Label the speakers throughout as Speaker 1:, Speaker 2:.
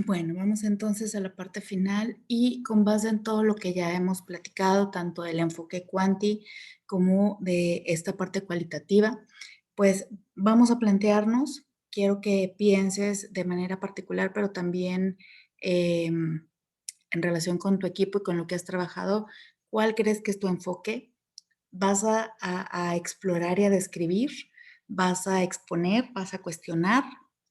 Speaker 1: Bueno, vamos entonces a la parte final y con base en todo lo que ya hemos platicado, tanto del enfoque cuanti como de esta parte cualitativa, pues vamos a plantearnos, quiero que pienses de manera particular, pero también en relación con tu equipo y con lo que has trabajado, ¿cuál crees que es tu enfoque? ¿Vas a explorar y a describir? ¿Vas a exponer? ¿Vas a cuestionar?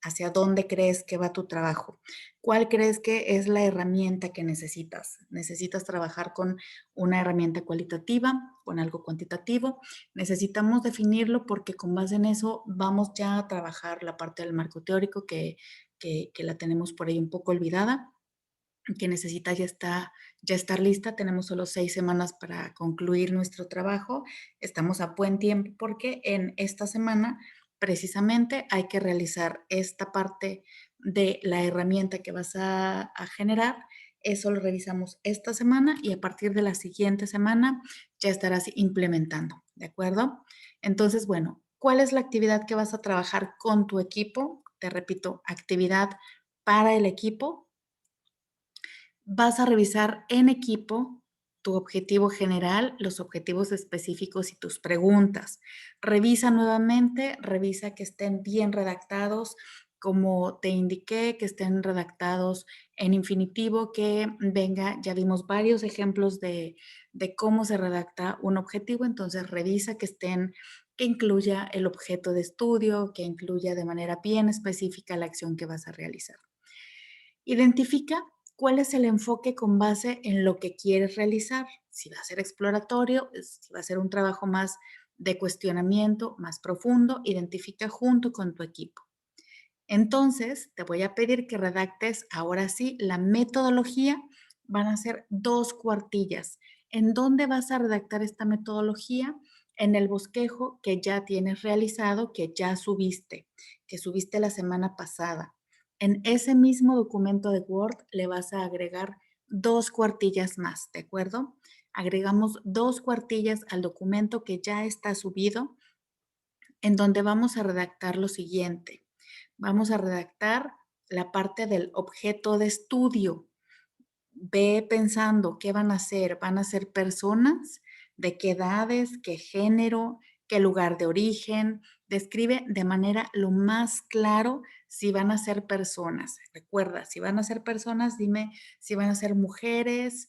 Speaker 1: ¿Hacia dónde crees que va tu trabajo? ¿Cuál crees que es la herramienta que necesitas? ¿Necesitas trabajar con una herramienta cualitativa, con algo cuantitativo? Necesitamos definirlo porque con base en eso vamos ya a trabajar la parte del marco teórico que la tenemos por ahí un poco olvidada, que necesita ya estar lista. Tenemos solo 6 semanas para concluir nuestro trabajo. Estamos a buen tiempo porque en esta semana precisamente hay que realizar esta parte de la herramienta que vas a generar. Eso lo revisamos esta semana y a partir de la siguiente semana ya estarás implementando, ¿de acuerdo? Entonces, bueno, ¿cuál es la actividad que vas a trabajar con tu equipo? Te repito, actividad para el equipo. Vas a revisar en equipo tu objetivo general, los objetivos específicos y tus preguntas. Revisa nuevamente, revisa que estén bien redactados, como te indiqué, que estén redactados en infinitivo, que venga, ya vimos varios ejemplos de cómo se redacta un objetivo, entonces revisa que incluya el objeto de estudio, que incluya de manera bien específica la acción que vas a realizar. Identifica cuál es el enfoque con base en lo que quieres realizar. Si va a ser exploratorio, si va a ser un trabajo más de cuestionamiento, más profundo, identifica junto con tu equipo. Entonces, te voy a pedir que redactes ahora sí la metodología. Van a ser 2 cuartillas. ¿En dónde vas a redactar esta metodología? En el bosquejo que ya tienes realizado, que subiste la semana pasada. En ese mismo documento de Word le vas a agregar 2 cuartillas más, ¿de acuerdo? Agregamos 2 cuartillas al documento que ya está subido, en donde vamos a redactar lo siguiente. Vamos a redactar la parte del objeto de estudio. Ve pensando qué van a ser. ¿Van a ser personas? ¿De qué edades? ¿Qué género? ¿Qué lugar de origen? Describe de manera lo más claro si van a ser personas. Recuerda, si van a ser personas, dime si van a ser mujeres,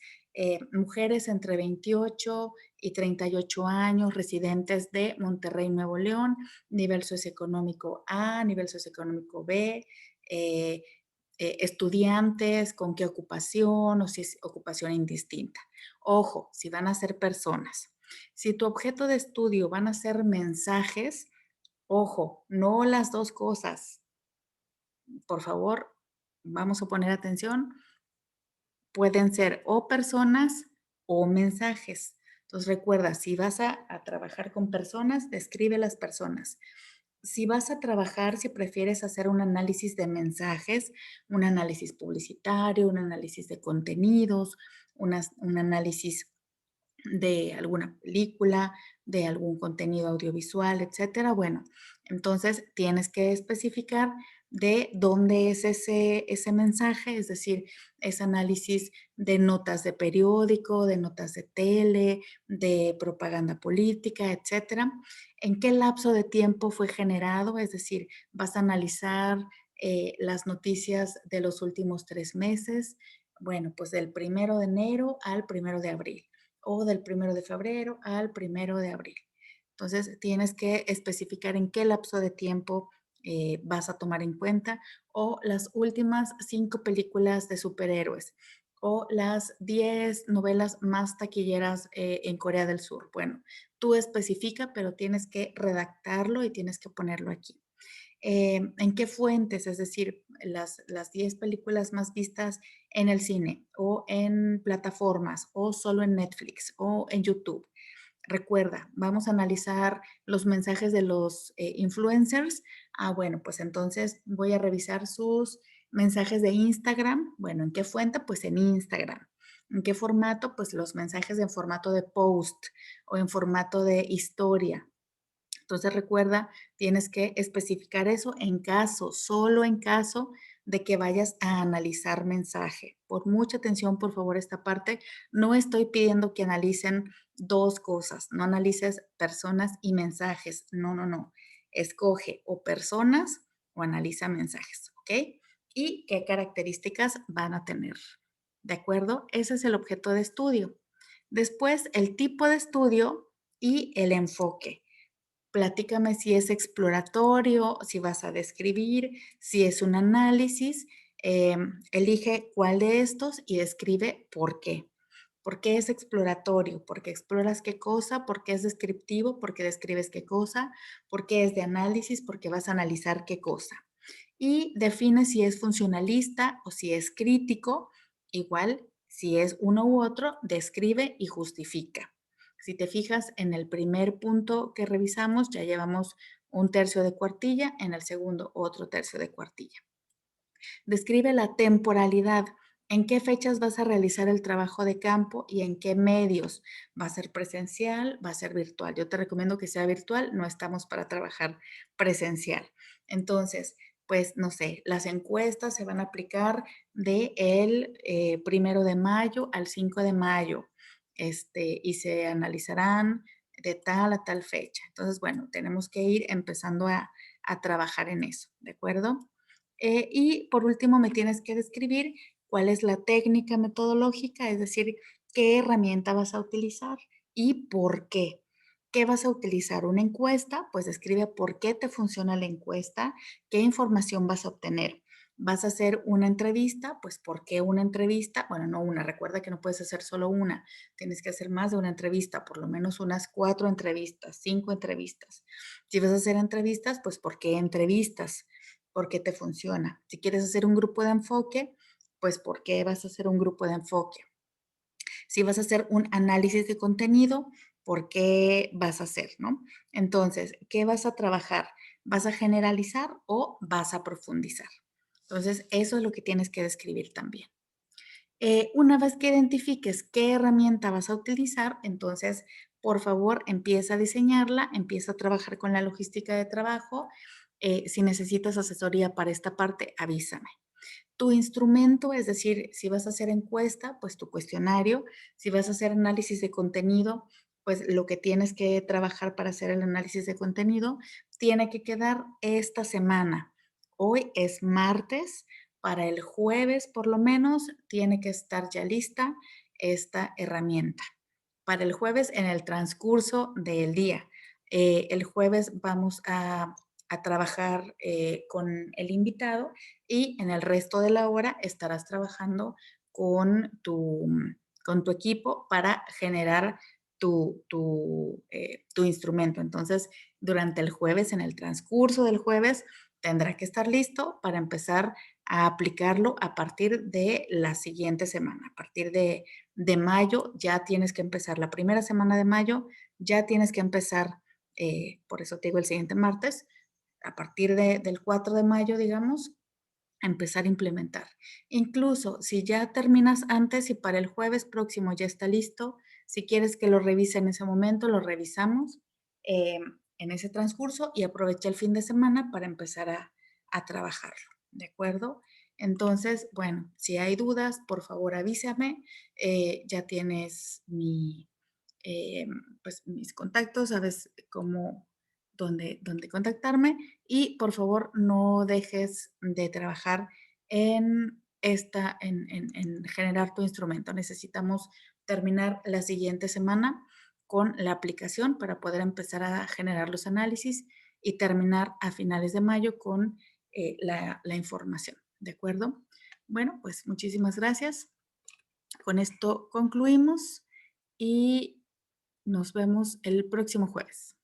Speaker 1: mujeres entre 28 y 38 años, residentes de Monterrey, Nuevo León, nivel socioeconómico A, nivel socioeconómico B, eh, estudiantes, con qué ocupación o si es ocupación indistinta. Ojo, si van a ser personas. Si tu objeto de estudio van a ser mensajes, ojo, no las dos cosas. Por favor, vamos a poner atención. Pueden ser o personas o mensajes. Entonces recuerda, si vas a trabajar con personas, describe las personas. Si vas a trabajar, si prefieres hacer un análisis de mensajes, un análisis publicitario, un análisis de contenidos, un análisis de alguna película, de algún contenido audiovisual, etcétera. Bueno, entonces tienes que especificar de dónde es ese mensaje, es decir, ese análisis de notas de periódico, de notas de tele, de propaganda política, etcétera. ¿En qué lapso de tiempo fue generado? Es decir, vas a analizar las noticias de los últimos 3 meses. Bueno, pues del 1 de enero al 1 de abril o del 1 de febrero al 1 de abril. Entonces, tienes que especificar en qué lapso de tiempo vas a tomar en cuenta o las últimas 5 películas de superhéroes o las 10 novelas más taquilleras en Corea del Sur. Bueno, tú especifica, pero tienes que redactarlo y tienes que ponerlo aquí. ¿En qué fuentes? Es decir, las 10 películas más vistas en el cine o en plataformas o solo en Netflix o en YouTube. Recuerda, vamos a analizar los mensajes de los influencers. Ah, bueno, pues entonces voy a revisar sus mensajes de Instagram. Bueno, ¿en qué fuente? Pues en Instagram. ¿En qué formato? Pues los mensajes en formato de post o en formato de historia. Entonces recuerda, tienes que especificar eso en caso, solo en caso de que vayas a analizar mensaje. Por mucha atención, por favor, esta parte. No estoy pidiendo que analicen dos cosas, no analices personas y mensajes. No, no, no. Escoge o personas o analiza mensajes, ¿ok? Y qué características van a tener. ¿De acuerdo? Ese es el objeto de estudio. Después, el tipo de estudio y el enfoque. Platícame si es exploratorio, si vas a describir, si es un análisis. Elige cuál de estos y describe por qué. ¿Por qué es exploratorio? Porque exploras qué cosa, porque es descriptivo, porque describes qué cosa, porque es de análisis, porque vas a analizar qué cosa. Y define si es funcionalista o si es crítico. Igual, si es uno u otro, describe y justifica. Si te fijas en el primer punto que revisamos, ya llevamos un tercio de cuartilla, en el segundo otro tercio de cuartilla. Describe la temporalidad. ¿En qué fechas vas a realizar el trabajo de campo y en qué medios? ¿Va a ser presencial? ¿Va a ser virtual? Yo te recomiendo que sea virtual, no estamos para trabajar presencial. Entonces, pues no sé, las encuestas se van a aplicar de el 1 de mayo al 5 de mayo y se analizarán de tal a tal fecha. Entonces, bueno, tenemos que ir empezando a trabajar en eso, ¿de acuerdo? Y por último, me tienes que describir cuál es la técnica metodológica, es decir, qué herramienta vas a utilizar y por qué. ¿Qué vas a utilizar? ¿Una encuesta? Pues describe por qué te funciona la encuesta, qué información vas a obtener. ¿Vas a hacer una entrevista? Pues ¿por qué una entrevista? Bueno, no una, recuerda que no puedes hacer solo una, tienes que hacer más de una entrevista, por lo menos unas 4 entrevistas, 5 entrevistas. Si vas a hacer entrevistas, pues ¿por qué entrevistas? Porque te funciona. Si quieres hacer un grupo de enfoque, pues ¿por qué vas a hacer un grupo de enfoque? Si vas a hacer un análisis de contenido, ¿por qué vas a hacer, no? Entonces, ¿qué vas a trabajar? ¿Vas a generalizar o vas a profundizar? Entonces, eso es lo que tienes que describir también. Una vez que identifiques qué herramienta vas a utilizar, entonces, por favor, empieza a diseñarla, empieza a trabajar con la logística de trabajo. Si necesitas asesoría para esta parte, avísame. Tu instrumento, es decir, si vas a hacer encuesta, pues tu cuestionario, si vas a hacer análisis de contenido, pues lo que tienes que trabajar para hacer el análisis de contenido tiene que quedar esta semana. Hoy es martes, para el jueves por lo menos tiene que estar ya lista esta herramienta. Para el jueves en el transcurso del día. El jueves vamos a trabajar con el invitado y en el resto de la hora estarás trabajando con tu equipo para generar tu instrumento. Entonces, durante el jueves, en el transcurso del jueves, tendrá que estar listo para empezar a aplicarlo a partir de la siguiente semana. A partir de mayo ya tienes que empezar. La primera semana de mayo ya tienes que empezar, por eso te digo el siguiente martes, a partir del 4 de mayo, digamos, a empezar a implementar. Incluso si ya terminas antes y para el jueves próximo ya está listo, si quieres que lo revise en ese momento, lo revisamos eh, en ese transcurso y aprovecha el fin de semana para empezar a trabajarlo, ¿de acuerdo? Entonces, bueno, si hay dudas, por favor avísame. Ya tienes eh, pues, mis contactos, sabes cómo, dónde contactarme y por favor no dejes de trabajar en generar tu instrumento. Necesitamos terminar la siguiente semana con la aplicación para poder empezar a generar los análisis y terminar a finales de mayo con la información. ¿De acuerdo? Bueno, pues muchísimas gracias. Con esto concluimos y nos vemos el próximo jueves.